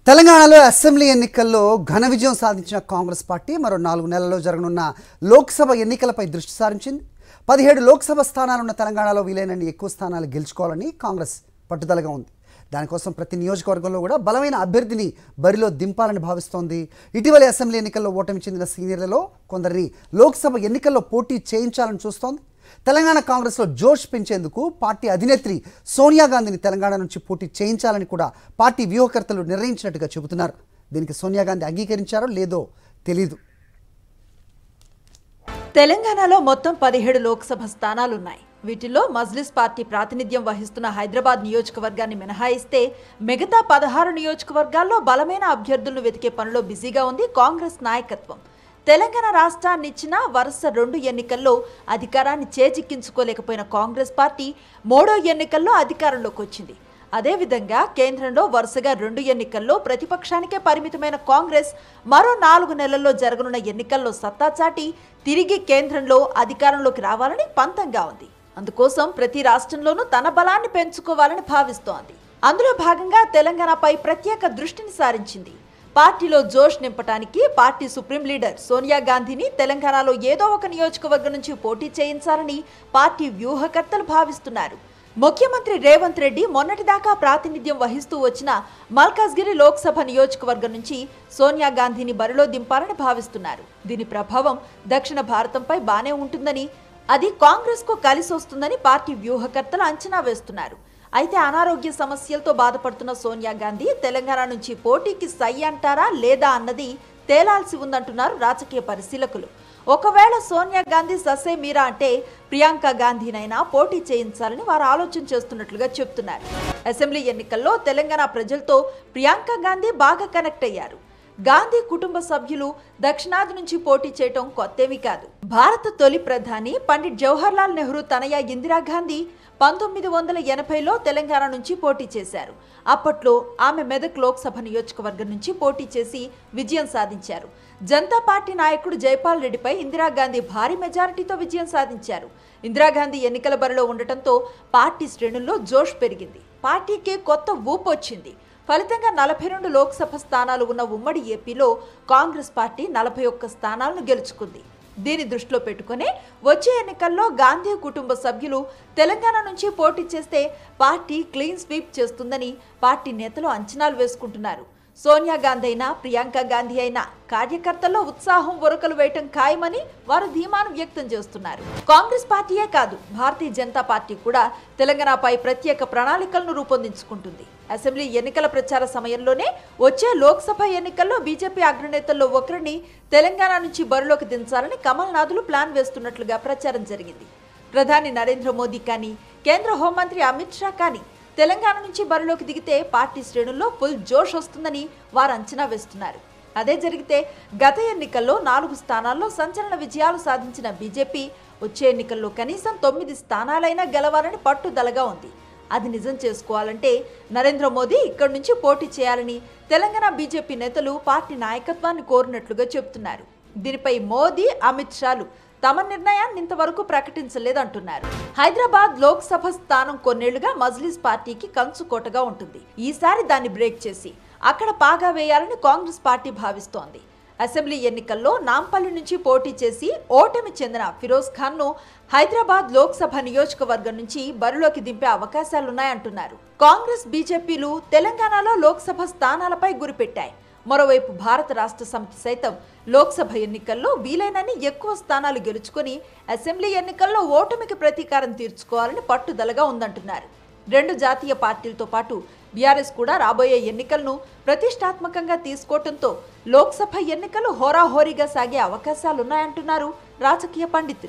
తెలంగాణలో అసెంబ్లీ ఎన్నికల్లో ఘన విజయం సాధించిన కాంగ్రెస్ పార్టీ మరో 4 నెలల్లో జరగనున్న లోక్సభ ఎన్నికలపై దృష్టి సారించింది. 17 లోక్సభ స్థానాలున్న తెలంగాణలో వీలైనన్ని ఎక్కువ స్థానాలు గెలుచుకోవాలని కాంగ్రెస్ పట్టుదలగా ఉంది. దానికోసం ప్రతి నియోజకవర్గంలో కూడా బలమైన అభ్యర్థిని బరిలో దింపాలని భావిస్తోంది. ఇటీవల అసెంబ్లీ ఎన్నికల్లో ఓటమి చెందిన సీనియర్లలో కొందరిని లోక్సభ ఎన్నికల్లో పోటీ చేయించాలని చూస్తోంది. తెలంగాణ కాంగ్రెస్లో జోష్ పెంచేందుకు పార్టీ అధినేత్రి సోనియా గాంధీని తెలంగాణ నుంచి పోటీ చేయించాలని కూడా పార్టీ వ్యూహకర్తలు నిర్ణయించినట్టుగా చెబుతున్నారు. దీనికి సోనియా గాంధీ అంగీకరించారో లేదో తెలీదు. తెలంగాణలో మొత్తం 17 లోక్సభ స్థానాలున్నాయి. వీటిల్లో మజ్లిస్ పార్టీ ప్రాతినిధ్యం వహిస్తున్న హైదరాబాద్ నియోజకవర్గాన్ని మినహాయిస్తే మిగతా 16 నియోజకవర్గాల్లో బలమైన అభ్యర్థులను వెతికే పనిలో బిజీగా ఉంది కాంగ్రెస్ నాయకత్వం. తెలంగాణ రాష్ట్రాన్ని ఇచ్చిన వరుస 2 ఎన్నికల్లో అధికారాన్ని చేజిక్కించుకోలేకపోయిన కాంగ్రెస్ పార్టీ 3వ ఎన్నికల్లో అధికారంలోకి వచ్చింది. అదేవిధంగా కేంద్రంలో వరుసగా 2 ఎన్నికల్లో ప్రతిపక్షానికే పరిమితమైన కాంగ్రెస్ మరో 4 నెలల్లో జరగనున్న ఎన్నికల్లో సత్తా చాటి తిరిగి కేంద్రంలో అధికారంలోకి రావాలని పంతంగా ఉంది. అందుకోసం ప్రతి రాష్ట్రంలోనూ తన బలాన్ని పెంచుకోవాలని భావిస్తోంది. అందులో భాగంగా తెలంగాణపై ప్రత్యేక దృష్టిని సారించింది. పార్టీలో జోష్ నింపడానికి పార్టీ సుప్రీం లీడర్ సోనియా గాంధీని తెలంగాణలో ఏదో ఒక నియోజకవర్గం నుంచి పోటీ చేయించాలని పార్టీ వ్యూహకర్తలు భావిస్తున్నారు. ముఖ్యమంత్రి రేవంత్ రెడ్డి మొన్నటిదాకా ప్రాతినిధ్యం వహిస్తూ వచ్చిన మల్కాజ్గిరి లోక్సభ నియోజకవర్గం నుంచి సోనియా గాంధీని బరిలో దింపాలని భావిస్తున్నారు. దీని ప్రభావం దక్షిణ భారతంపై బానే ఉంటుందని, అది కాంగ్రెస్కు కలిసొస్తుందని పార్టీ వ్యూహకర్తలు అంచనా వేస్తున్నారు. అయితే అనారోగ్య సమస్యలతో బాధపడుతున్న సోనియా గాంధీ తెలంగాణ నుంచి పోటీకి సై అంటారా లేదా అన్నది తేలాల్సి ఉందంటున్నారు రాజకీయ పరిశీలకులు. ఒకవేళ సోనియా గాంధీ ససే మీరా అంటే ప్రియాంక గాంధీనైనా పోటీ చేయించాలని వారు ఆలోచన చేస్తున్నట్లుగా చెప్తున్నారు. అసెంబ్లీ ఎన్నికల్లో తెలంగాణ ప్రజలతో ప్రియాంక గాంధీ బాగా కనెక్ట్ అయ్యారు. గాంధీ కుటుంబ సభ్యులు దక్షిణాది నుంచి పోటీ చేయటం కొత్తేమీ కాదు. భారత తొలి ప్రధాని పండిట్ జవహర్లాల్ నెహ్రూ తనయ ఇందిరాగాంధీ 1980లో తెలంగాణ నుంచి పోటీ చేశారు. అప్పట్లో ఆమె మెదక్ లోక్సభ నియోజకవర్గం నుంచి పోటీ చేసి విజయం సాధించారు. జనతా పార్టీ నాయకుడు జైపాల్ రెడ్డిపై ఇందిరాగాంధీ భారీ మెజారిటీతో విజయం సాధించారు. ఇందిరాగాంధీ ఎన్నికల బరిలో ఉండటంతో పార్టీ శ్రేణుల్లో జోష్ పెరిగింది. పార్టీకి కొత్త ఊపు వచ్చింది. ఫలితంగా 42 లోక్సభ స్థానాలు ఉన్న ఉమ్మడి ఏపీలో కాంగ్రెస్ పార్టీ 41 స్థానాలను గెలుచుకుంది. దీన్ని దృష్టిలో పెట్టుకునే వచ్చే ఎన్నికల్లో గాంధీ కుటుంబ సభ్యులు తెలంగాణ నుంచి పోటీ చేస్తే పార్టీ క్లీన్ స్వీప్ చేస్తుందని పార్టీ నేతలు అంచనాలు వేసుకుంటున్నారు. సోనియా గాంధీ అయినా ప్రియాంక గాంధీ అయినా కార్యకర్తల్లో ఉత్సాహం ఉరకలు వేయటం ఖాయమని వారు ధీమాను వ్యక్తం చేస్తున్నారు. కాంగ్రెస్ పార్టీయే కాదు, భారతీయ జనతా పార్టీ కూడా తెలంగాణపై ప్రత్యేక ప్రణాళికలను రూపొందించుకుంటుంది. అసెంబ్లీ ఎన్నికల ప్రచార సమయంలోనే వచ్చే లోక్సభ ఎన్నికల్లో బీజేపీ అగ్రనేతల్లో ఒకరిని తెలంగాణ నుంచి బరిలోకి దించాలని కమల్నాథులు ప్లాన్ వేస్తున్నట్లుగా ప్రచారం జరిగింది. ప్రధాని నరేంద్ర మోదీ కానీ కేంద్ర హోంమంత్రి అమిత్ షా కానీ తెలంగాణ నుంచి బరిలోకి దిగితే పార్టీ శ్రేణుల్లో ఫుల్ జోష్ వస్తుందని వారు అంచనా వేస్తున్నారు. అదే జరిగితే గత ఎన్నికల్లో 4 స్థానాల్లో సంచలన విజయాలు సాధించిన బీజేపీ వచ్చే ఎన్నికల్లో కనీసం 9 స్థానాలైనా గెలవాలని పట్టుదలగా ఉంది. అది నిజం చేసుకోవాలంటే నరేంద్ర మోదీ ఇక్కడి నుంచి పోటీ చేయాలని తెలంగాణ బీజేపీ నేతలు పార్టీ నాయకత్వాన్ని కోరినట్లుగా చెబుతున్నారు. దీనిపై మోదీ, అమిత్ షాలు తమ నిర్ణయాన్ని ఇంతవరకు ప్రకటించలేదంటున్నారు. హైదరాబాద్ లోక్సభ స్థానం కొన్నేళ్లుగా మజ్లిస్ పార్టీకి కంచుకోటగా ఉంటుంది. ఈసారి దాన్ని బ్రేక్ చేసి అక్కడ పాగా వేయాలని కాంగ్రెస్ పార్టీ భావిస్తోంది. అసెంబ్లీ ఎన్నికల్లో నాంపల్లి నుంచి పోటీ చేసి ఓటమి చెందిన ఫిరోజ్ ఖాన్ ను హైదరాబాద్ లోక్సభ నియోజకవర్గం నుంచి బరిలోకి దింపే అవకాశాలున్నాయంటున్నారు. కాంగ్రెస్, బీజేపీలు తెలంగాణలో లోక్సభ స్థానాలపై గురిపెట్టాయి. మరోవైపు భారత రాష్ట్ర సమితి సైతం లోక్సభ ఎన్నికల్లో వీలైనన్ని ఎక్కువ స్థానాలు గెలుచుకొని అసెంబ్లీ ఎన్నికల్లో ఓటమికి ప్రతీకారం తీర్చుకోవాలని పట్టుదలగా ఉందంటున్నారు. 2 జాతీయ పార్టీలతో పాటు బీఆర్ఎస్ కూడా రాబోయే ఎన్నికలను ప్రతిష్టాత్మకంగా తీసుకోవడంతో లోక్సభ ఎన్నికలు హోరాహోరీగా సాగే అవకాశాలున్నాయంటున్నారు రాజకీయ పండితులు.